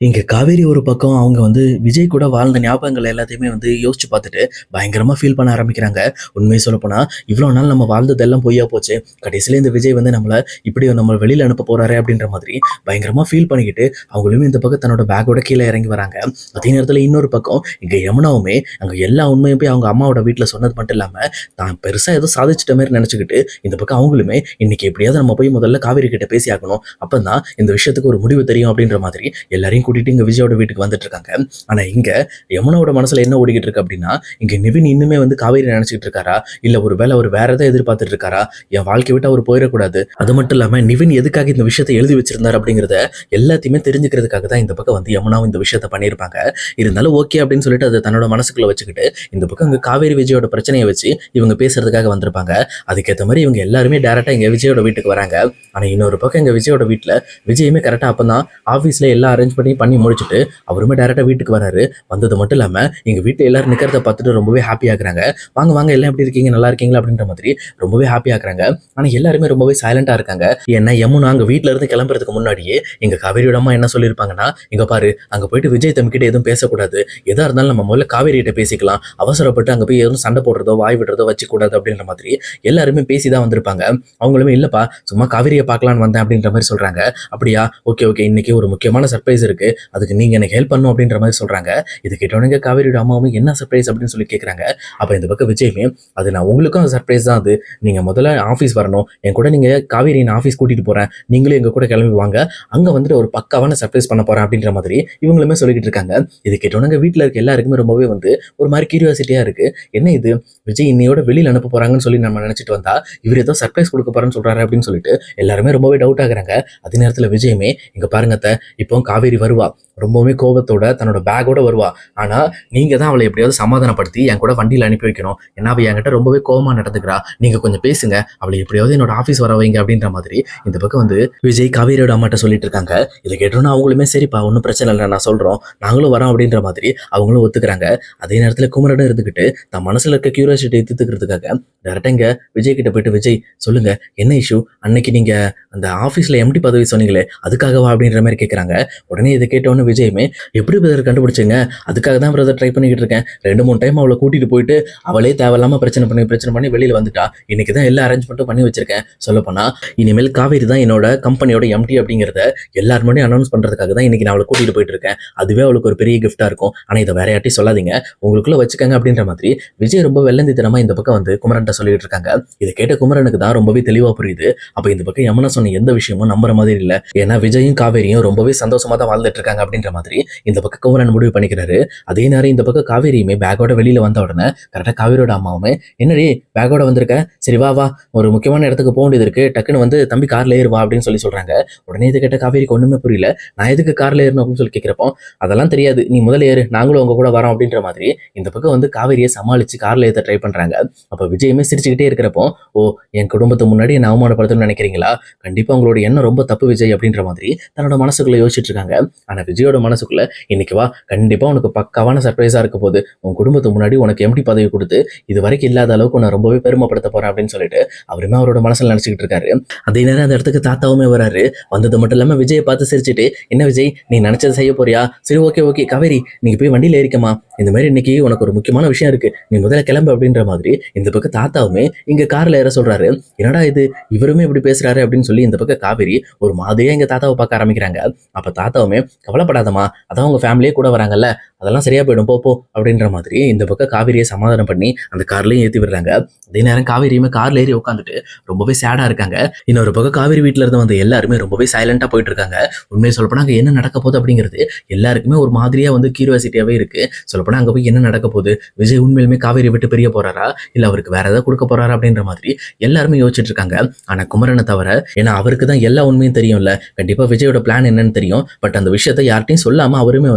இங்க காவேரி ஒரு பக்கம் அவங்க விஜய் கூட வாழ்ந்த ஞாபகங்கள் எல்லாத்தையுமே யோசிச்சு பார்த்துட்டு பயங்கரமா ஃபீல் பண்ண ஆரம்பிக்கிறாங்க. உண்மையை சொல்லப்போனா, இவ்வளோ நாள் நம்ம வாழ்ந்ததெல்லாம் பொய்யா போச்சு. கடைசியில இந்த விஜய் நம்மள இப்படி நம்ம வெளியில அனுப்ப போறாரே அப்படின்ற மாதிரி பயங்கரமா ஃபீல் பண்ணிக்கிட்டு அவங்களுமே இந்த பக்கம் தன்னோட பேக்கோட கீழே இறங்கி வராங்க. அதே நேரத்துல இன்னொரு பக்கம் இங்க யமுனாவுமே அங்க எல்லா உண்மையும் போய் அவங்க அம்மாவோட வீட்டுல சொன்னது மட்டும் இல்லாம தான் பெருசா ஏதோ சாதிச்சிட்ட மாதிரி நினைச்சுக்கிட்டு இந்த பக்கம் அவங்களுமே இன்னைக்கு எப்படியாவது நம்ம போய் முதல்ல காவேரி கிட்ட பேசி ஆகணும், அப்பதான் இந்த விஷயத்துக்கு ஒரு முடிவு தெரியும் அப்படின்ற மாதிரி எல்லாரையும் கூட்டிட்டு இங்க விஜயோட வீட்டுக்கு வந்துட்டு இருக்காங்க. ஆனா இங்க யமுனாவோட மனசுல என்ன ஓடிக்கிட்டு இருக்கு அப்படின்னா, இங்க நிவின் இன்னுமே காவேரி நினைச்சிட்டு இருக்காரா, இல்ல ஒரு வேலை அவர் வேற ஏதாவது எதிர்பார்த்துட்டு இருக்காரா, என் வாழ்க்கை விட்டு அவர் போயிடக்கூடாது, அது மட்டும் இல்லாம நிவின் எதுக்காக இந்த விஷயத்தை எழுதி வச்சிருந்தாரு அப்படிங்கறத எல்லாத்தையுமே தெரிஞ்சுக்கிறதுக்காக தான் இந்த பக்கம் யமுனாவும் இந்த விஷயத்த பண்ணியிருப்பாங்க. இருந்தாலும் ஓகே அப்படின்னு சொல்லிட்டு அதை தன்னோட மனசுக்குள்ள வச்சுக்கிட்டு இந்த பக்கம் இங்க காவேரி விஜயோட பிரச்சனையை வச்சு இவங்க பேசுறதுக்காக வந்திருப்பாங்க. அதுக்கேற்ற மாதிரி இவங்க எல்லாருமே டேரக்டா இங்க விஜயோட வீட்டுக்கு வராங்க. ஆனா இன்னொரு பக்கம் இங்க விஜயோட வீட்டுல விஜயுமே கரெக்டா அப்பதான் ஆஃபீஸ்ல எல்லாம் அரேஞ்ச் பண்ணி முடிச்சுட்டு அவருமே டேரக்டா வீட்டுக்கு வராரு. வந்தது மட்டும் இல்லாம எங்க வீட்டுல எல்லாரும் நிக்கிறத பார்த்துட்டு ரொம்பவே ஹாப்பி ஆகுறாங்க. வாங்க வாங்க எல்லாம் எப்படி இருக்கீங்க, நல்லா இருக்கீங்களா அப்படின்ற மாதிரி ரொம்பவே ஹாப்பி ஆகுறாங்க. ஆனா எல்லாருமே ரொம்பவே சைலண்டா இருக்காங்க. ஏன்னா யமுனா அங்க வீட்டுல இருந்து கிளம்புறதுக்கு முன்னாடியே எங்க காவேரியோட அம்மா என்ன சொல்லியிருப்பாங்கன்னா, இங்க பாரு அங்க போயிட்டு விஜய் தம்பிக்கிட்ட எதுவும் பேசக்கூடாது, எதா இருந்தாலும் நம்ம முதல்ல காவேரி கிட்ட பேசிக்கலாம், அவசரப்பட்டு அங்க போய் எதுவும் சண்டை போடுறதோ வாய் விடுறதோ வச்சு கூடாது அப்படின்ற மாதிரி எல்லாருமே பேசிதான் வந்திருப்பாங்க. அவங்களுமே இல்லப்பா சும்மா காவேரியை பார்க்கலான்னு வந்தேன் அப்படின்ற மாதிரி சொல்றாங்க. அப்படியா, ஓகே ஓகே, இன்னைக்கு ஒரு முக்கியமான சர்ப்ரைஸ் இருக்கு, அதுக்கு நீங்க எனக்கு ஹெல்ப் பண்ணும் அப்படின்ற மாதிரி சொல்றாங்க. இது கேட்டவனுங்க காவேரியோட அம்மாவும் என்ன சர்ப்ரைஸ் அப்படின்னு சொல்லி கேட்கறாங்க. அப்ப இந்த பக்கம் விஜயுமே, அது நான் உங்களுக்கும் சர்ப்ரைஸ் தான், அது நீங்க முதல்ல ஆஃபீஸ் வரணும், என் கூட நீங்க காவேரி நான் ஆஃபீஸ் கூட்டிட்டு போறேன், நீங்களும் எங்க கூட கிளம்பி வாங்க, அங்க ஒரு பக்காவான சர்ப்ரைஸ் பண்ண போறேன் அப்படின்ற மாதிரி இவங்களுமே சொல்லிக்கிட்டு இருக்காங்க. இது கேட்டவனுங்க வீட்டுல இருக்க எல்லாருக்குமே ரொம்பவே ஒரு மாதிரி கியூரியாசிட்டியா இருக்கு. என்ன இது, விஜய் இன்னையோட வெளியில அனுப்ப போறாங்கன்னு சொல்லி நம்ம நினைச்சிட்டு வந்தா இவர் ஏதோ சர்ப்ரைஸ் கொடுக்க போறேன்னு சொல்றாரு அப்படின்னு சொல்லிட்டு எல்லாருமே ரொம்பவே டவுட் ஆகுறாங்க. அதே நேரத்துல விஜயுமே, இங்க பாருங்க அத்தை, இப்போ காவேரி வருவா, ரொம்பவுமே கோபத்தோட தன்னோட பேக்கோட வருவா, ஆனா நீங்க தான் அவளை எப்படியாவது சமாதானப்படுத்தி என் கூட வண்டியில் அனுப்பி வைக்கணும், ஏன்னா அவ என்கிட்ட ரொம்பவே கோபமா நடந்துக்கிறா, நீங்க கொஞ்சம் பேசுங்க, அவளை எப்படியாவது என்னோட ஆஃபீஸ் வர வைங்க அப்படின்ற மாதிரி இந்த பக்கம் விஜய் காவேரியோட அம்மாட்ட சொல்லிட்டு இருக்காங்க. இதை கேட்டோன்னா அவங்களுமே சரிப்பா ஒன்றும் பிரச்சனை இல்லை, நான் சொல்றோம், நாங்களும் வரோம் அப்படின்ற மாதிரி அவங்களும் ஒத்துக்கிறாங்க. அதே நேரத்தில் குமரனும் இருந்துக்கிட்டு தன் மனசுல இருக்க கியூரியாசிட்டியை தீர்த்துக்கிறதுக்காக டேரக்டா இங்க விஜய் கிட்ட போயிட்டு, விஜய் சொல்லுங்க என்ன இஷ்யூ, அன்னைக்கு நீங்க அந்த ஆஃபீஸ்ல எம்டி பதவி சொன்னீங்களே அதுக்காகவா அப்படின்ற மாதிரி கேட்குறாங்க. உடனே இதை கேட்டோன்னு விஜயுமே, எப்படி பிரதர் கண்டுபிடிச்சிங்க, அதுக்காக தான் பிரதர் ட்ரை பண்ணிக்கிட்டு இருக்கேன், 2-3 டைம் அவளை கூட்டிட்டு போயிட்டு அவளே தேவையில்லாம பிரச்சனை பண்ணி வெளியில வந்துட்டா, இன்னைக்கு தான் எல்லா அரேஞ்ச்மெண்ட்டும் பண்ணி வச்சிருக்கேன், சொல்லப்போனா இனிமேல் காவேரி தான் என்னோட கம்பெனியோட எம்டி அப்படிங்கிறத எல்லார் முன்னாடியும் அனௌன்ஸ் பண்றதுக்காக தான் இன்னைக்கு நான் அவளை கூட்டிட்டு போயிட்டு இருக்கேன், அதுவே அவளுக்கு ஒரு பெரிய கிஃப்டா இருக்கும், ஆனா இதை வேற யார்ட்டையும் சொல்லாதீங்க, உங்களுக்குள்ள வச்சுக்கங்க அப்படின்ற மாதிரி விஜய் ரொம்ப வெள்ளந்தித்தனமா இந்த பக்கம் குமரன்ட்ட சொல்லிட்டு இருக்காங்க. இதை கேட்ட குமரனுக்கு தான் ரொம்பவே தெளிவா புரியுது. அப்ப இந்த பக்கம் யமுனா சொன்ன எந்த விஷயமும் நம்புற மாதிரி இல்ல, ஏன்னா விஜயும் காவேரியும் ரொம்பவே சந்தோஷமா தான் வாழ்ந்துட்டு இருக்காங்க அப்படின்ற மாதிரி இந்த பக்கம் குமரன் முடிவு பண்ணிக்கிறாரு. அதே நேரம் இந்த பக்கம் காவேரியுமே பேக்கோட வெளியில வந்த உடனே கரெக்டா காவேரியோட அம்மாவுமே, என்னடி பேக்கோட வந்திருக்க, சரி வா வா ஒரு முக்கியமான இடத்துக்கு போக வேண்டியது இருக்கு, டக்குன்னு தம்பி கார்ல ஏறுவா அப்படின்னு சொல்லி சொல்றாங்க. உடனே இதை கேட்ட காவேரிக்கு ஒண்ணுமே புரியல, நான் எதுக்கு கார்ல ஏறணும் அப்படின்னு சொல்லி கேட்கிறப்போ, அதெல்லாம் தெரியாது, நீ முதல்ல ஏறு, நாங்களும் உங்க கூட வரோம் அப்படின்ற மாதிரி இந்த பக்கம் காவேரியை சமாளிச்சு கார்ல ஏற்ற ட்ரை பண்றாங்க. அப்ப விஜயுமே சிரிச்சுக்கிட்டே இருக்கிறப்போ, ஓ என் குடும்பத்தை முன்னாடி என்ன அவமானப்படுத்தணும்னு நினைக்கிறீங்களா, கண்டிப்பா உங்களோட எண்ணம் ரொம்ப தப்பு விஜய் அப்படின்ற மாதிரி தன்னோட மனசுக்குள்ள யோசிச்சுட்டு இருக்காங்க. ஆனா விஜயோட மனசுக்குள்ள, இன்னைக்கு வா கண்டிப்பா உனக்கு பக்காவான சர்ப்ரைஸா இருக்க போது, உன் குடும்பத்து முன்னாடி உனக்கு எம்டி பதவி கொடுத்து இது வரைக்கும் இல்லாத அளவுக்கு உன்னை ரொம்பவே பெருமைப்படுத்த போறேன் அப்படின்னு சொல்லிட்டு அவருமே அவரோட மனசுல நினைச்சுக்கிட்டு இருக்காரு. அதே நேரம் அந்த இடத்துக்கு தாத்தாவுமே வராரு. வந்தது மட்டும் இல்லாம விஜயை பார்த்து சிரிச்சுட்டு, என்ன விஜய் நீ நினைச்சதை செய்ய போறியா, சரி ஓகே ஓகே காவேரி நீங்க போய் வண்டியில ஏறிக்கமா, இந்த மாதிரி இன்னைக்கு உனக்கு ஒரு முக்கியமான விஷயம் இருக்கு, நீ முதல்ல கிளம்பு அப்படின்ற மாதிரி இந்த பக்கம் தாத்தாவுமே இங்க கார்ல ஏற சொல்றாரு. என்னடா இது இவருமே இப்படி பேசுறாரு அப்படின்னு சொல்லி இந்த பக்கம் காவேரி ஒரு மாதிரியா எங்க தாத்தாவை பார்க்க ஆரம்பிக்கிறாங்க. அப்ப தாத்தாவுமே, கவலைப்படாதமா, அதான் உங்க ஃபேமிலியே கூட வராங்கல்ல, அதெல்லாம் சரியா போயிடும் போ அப்படின்ற மாதிரி இந்த பக்கம் காவேரியை சமாதானம் பண்ணி அந்த கார்லயும் ஏத்தி விடுறாங்க. அதே நேரம் காவேரியுமே கார்ல ஏறி உட்காந்துட்டு ரொம்பவே சேடா இருக்காங்க. இன்னொரு பக்கம் காவேரி வீட்டுல இருந்து வந்த எல்லாருமே ரொம்பவே சைலண்டா போயிட்டு இருக்காங்க. உண்மையை சொல்லப்போனா அங்க என்ன நடக்க போகுது அப்படிங்கிறது எல்லாருக்குமே ஒரு மாதிரியா கியூரியாசிட்டியாவே இருக்கு. சொல்லப்போனா அங்க போய் என்ன நடக்க போகுது, விஜய் உண்மையிலுமே காவேரி விட்டு பிரிய போறாரா, இல்ல அவருக்கு வேற ஏதாவது கொடுக்க போறாரா அப்படின்ற மாதிரி எல்லாருமே யோசிச்சுட்டு இருக்காங்க. ஆனா குமரனை தவிர, ஏன்னா அவருக்கு தான் எல்லா உண்மையும் தெரியும்ல, கண்டிப்பா விஜயோட பிளான் என்னன்னு தெரியும். பட் அந்த விஷயத்த யார்ட்டையும் சொல்லாம அவருமே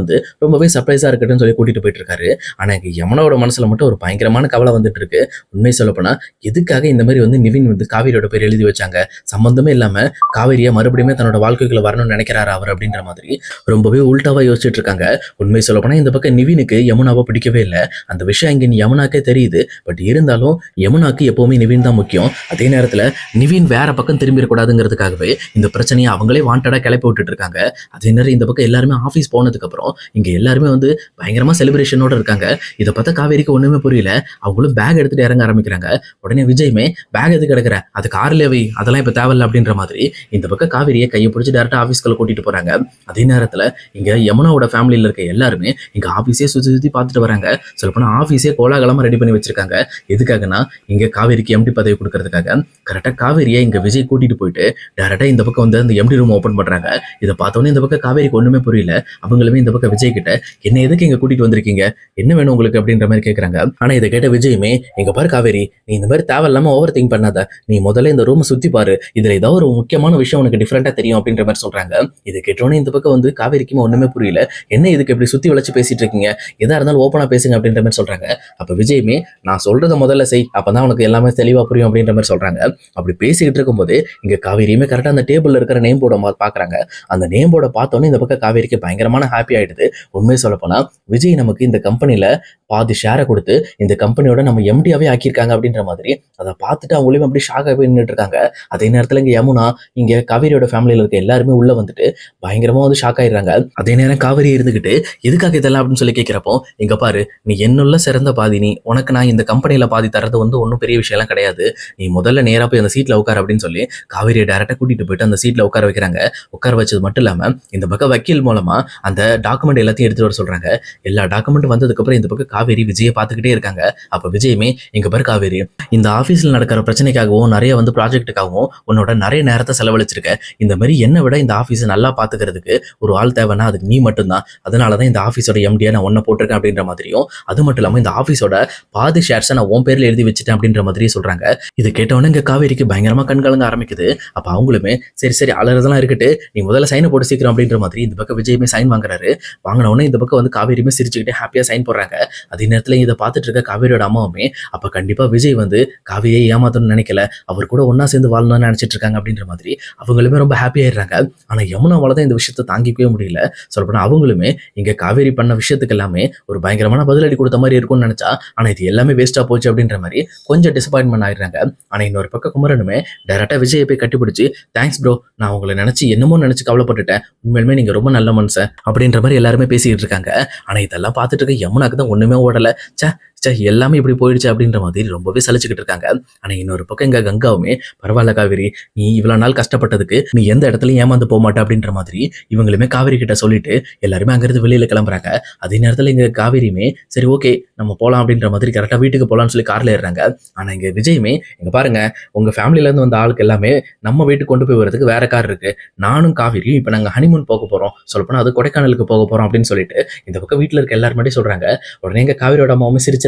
ரொம்பவே சர்ப்ரைஸா சர்ப்ரைஸா இருக்கட்டும்னு சொல்லி கூட்டிட்டு போயிட்டு இருக்காரு. ஆனா இங்க யமுனாவோட மனசுல மட்டும் ஒரு பயங்கரமான கவலை வந்துட்டு இருக்கு. உண்மையை சொல்லப்போனா எதுக்காக இந்த மாதிரி வந்து நிவின் வந்து காவேரியோட பேர் எழுதி வச்சாங்க, சம்பந்தமே இல்லாம காவேரியை மறுபடியுமே தன்னோட வாழ்க்கைக்குள்ள வரணும்னு நினைக்கிறாரு அவர் அப்படின்ற மாதிரி ரொம்பவே உல்டாவா யோசிச்சுட்டு இருக்காங்க. உண்மை சொல்லப்போனா இந்த பக்கம் நிவினுக்கு யமுனாவை பிடிக்கவே இல்லை. அந்த விஷயம் இங்க யமுனாக்கே தெரியுது. பட் இருந்தாலும் யமுனாக்கு எப்பவுமே நிவின் தான் முக்கியம். அதே நேரத்துல நிவின் வேற பக்கம் திரும்பிடக்கூடாதுங்கிறதுக்காகவே இந்த பிரச்சனையை அவங்களே வாண்டடா கிளப்பி விட்டுட்டு இருக்காங்க. அதே நேரம் இந்த பக்கம் எல்லாருமே ஆஃபீஸ் போனதுக்கு அப்புறம் இங்க எல்லாருமே வந்து பயங்கரமா செலிப்ரேஷனோட இருக்காங்க. இதை பார்த்தா காவேரிக்கு ஒண்ணுமே புரியல. அவங்களும் பேக் எடுத்துட்டு இறங்க ஆரம்பிக்கிறாங்க. உடனே விஜய்மே பேக் எதுக்கு கிடக்குற, அது கார்ல வை, அதெல்லாம் இப்ப தேவையில்ல அப்படின்ற மாதிரி இந்த பக்கம் காவேரியை கையை பிடிச்சி டேரக்டா ஆஃபீஸ்க்குள்ள கூட்டிட்டு போறாங்க. அதே நேரத்துல இங்க யமுனாவோட ஃபேமிலியில இருக்க எல்லாருமே இங்க ஆஃபீஸே சுத்தி சுத்தி பார்த்துட்டு வராங்க. சொல்லப்போனா ஆஃபீஸே கோலாகலமா ரெடி பண்ணி வச்சிருக்காங்க. எதுக்காகனா இங்க காவேரிக்கு எம்டி பதவி கொடுக்கறதுக்காக. கரெக்டா காவேரியை இங்க விஜய் கூட்டிட்டு போயிட்டு டேரக்டா இந்த பக்கம் வந்து அந்த எம்டி ரூம் ஓபன் பண்றாங்க. இதை பார்த்தோன்னே இந்த பக்கம் காவேரிக்கு ஒண்ணுமே புரியல. அவங்களுமே இந்த பக்கம் விஜய் கிட்ட என்ன எதுக்கு இங்க கூட்டிட்டு வந்திருக்கீங்க, என்ன வேணும் உங்களுக்கு அப்படின்ற மாதிரி கேட்கறாங்க. ஆனா இதை கேட்ட விஜயுமே இங்க பாரு காவேரி, நீ இந்த மாதிரி தேவையில்லாம ஓவர் திங்க் பண்ணாத, நீ முதல்ல இந்த ரூம் சுத்தி பாரு, இதுல ஏதாவது ஒரு முக்கியமான விஷயம் உனக்கு டிஃபரெண்டா தெரியும் அப்படின்ற மாதிரி சொல்றாங்க. இதை கேட்டோன்னே இந்த பக்கம் வந்து காவேரிக்குமே ஒண்ணுமே புரியல. என்ன இதுக்கு இப்படி சுத்தி வளைச்சு பேசிட்டு இருக்கீங்க, எதா இருந்தாலும் ஓப்பனா பேசுங்க அப்படின்ற மாதிரி சொல்றாங்க. அப்ப விஜயுமே நான் சொல்றத முதல்ல செய், அப்பதான் உனக்கு எல்லாமே தெளிவா புரியும் அப்படின்ற மாதிரி சொல்றாங்க. அப்படி பேசிக்கிட்டு இருக்கும்போது இங்க காவேரியுமே கரெக்டா அந்த டேபிள்ல இருக்கிற நேம் போர்டை பாக்குறாங்க. அந்த நேம் போர்டை பார்த்தோன்னே இந்த பக்கம் காவேரிக்கு பயங்கரமான ஹாப்பி ஆயிடுது. உண்மையை சொல்ல போனா விஜய் நமக்கு இந்த கம்பெனில பாதி ஷேரை கொடுத்து இந்த கம்பெனியோட நம்ம எம்டியாவே ஆக்கியிருக்காங்க அப்படின்ற மாதிரி அதை பார்த்துட்டு அவங்களையும் அப்படி ஷாக் ஆகி நின்றுட்டு இருக்காங்க. அதே நேரத்துல இங்க யமுனா இங்க காவேரியோட ஃபேமிலியில இருக்க எல்லாருமே உள்ள வந்துட்டு பயங்கரமா வந்து ஷாக் ஆயிடுறாங்க. அதே நேரம் காவேரி இருந்துகிட்டு எதுக்காக இதெல்லாம் அப்படின்னு சொல்லி கேட்கிறப்போ இங்க பாரு, நீ என்னுள்ள சிறந்த பாதி, நீ உனக்கு நான் இந்த கம்பெனில பாதி தரது வந்து ஒன்றும் பெரிய விஷயம் எல்லாம் கிடையாது, நீ முதல்ல நேரா போய் அந்த சீட்ல உட்கார் அப்படின்னு சொல்லி காவேரியை டைரக்டா கூட்டிட்டு போயிட்டு அந்த சீட்ல உட்கார வைக்கிறாங்க. உட்கார வச்சது மட்டும் இல்லாம இந்த பக்கம் வக்கீல் மூலமா அந்த டாக்குமெண்ட் எல்லாத்தையும் எடுத்துட்டு வர சொல்றாங்க. எல்லா டாக்குமெண்ட் வந்ததுக்கு அப்புறம் இந்த பக்கம் காவேரி விஜயை பார்த்துக்கிட்டே இருக்காங்க. அப்ப விஜயுமே இங்க பாரு காவேரி, இந்த ஆபீஸ்ல நடக்கிற பிரச்சனைக்காகவும் நிறைய வந்து ப்ராஜெக்ட்டுக்காகவும் உன்னோட நிறைய நேரத்தை செலவழிச்சிருக்க. இந்த மாதிரி என்னை விட இந்த ஆஃபீஸை நல்லா பாத்துக்கிறதுக்கு ஒரு ஆள் தேவைன்னா அதுக்கு நீ மட்டும்தான். அதனாலதான் இந்த ஆஃபீஸோட எம்டியா நான் ஒன்ன போட்டிருக்கேன் அப்படின்ற மாதிரியும், அது மட்டும் இல்லாம இந்த ஆஃபீஸோட பாதி ஷேர்ஸை நான் உன் பேர்ல எழுதி வச்சுட்டேன் அப்படின்ற மாதிரியும் சொல்றாங்க. இது கேட்டவொன்னே இங்க காவேரிக்கு பயங்கரமா கண்கலங்க ஆரம்பிக்குது. அப்ப அவங்களுமே சரி சரி அலறதெல்லாம் இருக்கட்டு, நீ முதல்ல சைனை போட்டு சீக்கிரம் அப்படின்ற மாதிரி இந்த பக்கம் விஜயுமே சைன் வாங்குறாரு. வாங்கின உடனே இந்த பக்கம் வந்து காவேரியுமே சிரிச்சுக்கிட்டே ஹாப்பியா சைன் போடுறாங்க. அதே நேரத்துல இதை பார்த்துட்டு இருக்க காவேரியோட அம்மாவுமே அப்ப கண்டிப்பா விஜய் வந்து காவேரியை ஏமாத்தணும்னு நினைக்கல, அவர் கூட ஒன்னா சேர்ந்து வாழணும்னு நினைச்சிட்டு இருக்காங்க அப்படின்ற மாதிரி அவங்களுமே ரொம்ப ஹாப்பி ஆயிடுறாங்க. ஆனா யமுனாவால தான் இந்த விஷயத்தை தாங்கிக்கவே முடியல. சொல்லப்போனா அவங்களுமே இங்க காவேரி பண்ண விஷயத்துக்கு எல்லாமே ஒரு பயங்கரமான பதிலடி கொடுத்த மாதிரி இருக்கும்னு நினைச்சா, ஆனா இது எல்லாமே வேஸ்டா போச்சு அப்படின்ற மாதிரி கொஞ்சம் டிசப்பாயின்மெண்ட் ஆயிடுறாங்க. ஆனா இன்னொரு பக்கம் குமரனுமே டைரக்டா விஜயை போய் கட்டிப்பிடிச்சு தேங்க்ஸ் ப்ரோ, நான் உங்களை நினைச்சு என்னமோ நினைச்சு கவலைப்பட்டுட்டேன், உண்மையிலுமே நீங்க ரொம்ப நல்ல மனுஷன் அப்படின்ற மாதிரி எல்லாருமே பேசிக்கிட்டு இருக்காங்க. ஆனா இதெல்லாம் பார்த்துட்டு இருக்க யமுனாக்கு தான் ஒண்ணுமே ஓடல. எல்லாமே இப்படி போயிடுச்சு அப்படின்ற மாதிரி ரொம்பவே சலிச்சுக்கிட்டு இருக்காங்க. ஆனா இன்னொரு பக்கம் எங்க கங்காவுமே பரவாயில்ல காவேரி, நீ இவ்வளவு நாள் கஷ்டப்பட்டதுக்கு நீ எந்த இடத்துலயும் ஏமாந்து போக மாட்டே அப்படின்ற மாதிரி இவங்களுமே காவேரி கிட்ட சொல்லிட்டு எல்லாருமே அங்கிருந்து வெளியில கிளம்புறாங்க. அதே நேரத்துல இங்க காவேரியுமே சரி ஓகே நம்ம போலாம் அப்படின்ற மாதிரி கரெக்டா வீட்டுக்கு போலாம்னு சொல்லி கார்ல ஏறாங்க. ஆனா இங்க விஜயுமே இங்க பாருங்க, உங்க ஃபேமிலில இருந்து வந்த ஆளுக்கு எல்லாமே நம்ம வீட்டுக்கு கொண்டு போய் வரதுக்கு வேற கார் இருக்கு, நானும் காவேரியும் இப்ப நாங்க ஹனிமூன் போக போறோம், சொல்லப்போனா அது கொடைக்கானலுக்கு போக போறோம் அப்படின்னு சொல்லிட்டு இந்த பக்கம் வீட்டுல இருக்க எல்லாருமே சொல்றாங்க. உடனே எங்க காவேரியோட அம்மாவும் சிரிச்சிடுறாங்க.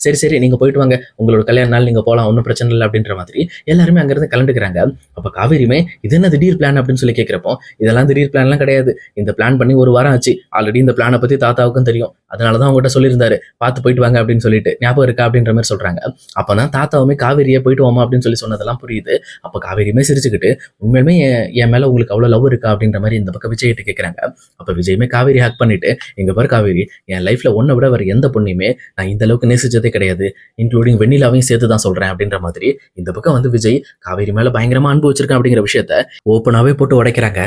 சரி சரி நீங்க போயிட்டு வாங்க, உங்களோட கல்யாண நாள் நீங்க போலாம், ஒன்றும் பிரச்சனை இல்லை அப்படின்ற மாதிரி எல்லாருமே அங்கிருந்து கலந்துக்கிறாங்க. அப்ப காவேரியுமே இது என்ன திடீர் பிளான் அப்படின்னு சொல்லி கேட்கிறப்போ இதெல்லாம் திடீர் பிளான்லாம் கிடையாது, இந்த பிளான் பண்ணி ஒரு வாரம் ஆச்சு, ஆல்ரெடி இந்த பிளானை பத்தி தாத்தாவுக்கும் தெரியும், அதனாலதான் அவங்ககிட்ட சொல்லியிருந்தாரு பார்த்து போயிட்டு வாங்க அப்படின்னு சொல்லிட்டு, ஞாபகம் இருக்கா அப்படின்ற மாதிரி சொல்றாங்க. அப்பதான் தாத்தாவுமே காவேரியை போயிட்டு வாமா அப்படின்னு சொல்லி சொன்னதெல்லாம் புரியுது. அப்ப காவேரியுமே சிரிச்சுக்கிட்டு உண்மையுமே என் மேல உங்களுக்கு அவ்வளவு லவ் இருக்கா அப்படின்ற மாதிரி இந்த பக்கம் விஜய்கிட்ட கேட்கறாங்க. அப்ப விஜயுமே காவேரி ஹேக் பண்ணிட்டு இங்க பாரு காவேரி, என் லைஃப்ல ஒன்னை விட வேற எந்த பொண்ணையுமே நான் இந்த அளவுக்கு நேசிச்சதே கிடையாது, இன்க்ளூடிங் வெண்ணிலாவையும் சேர்த்து தான் சொல்றேன் அப்படின்ற மாதிரி இந்த பக்கம் வந்து விஜய் காவேரி மேல பயங்கரமா அன்பு வச்சிருக்கேன் அப்படிங்கிற விஷயத்த ஓப்பனாவே போட்டு உடைக்கிறாங்க.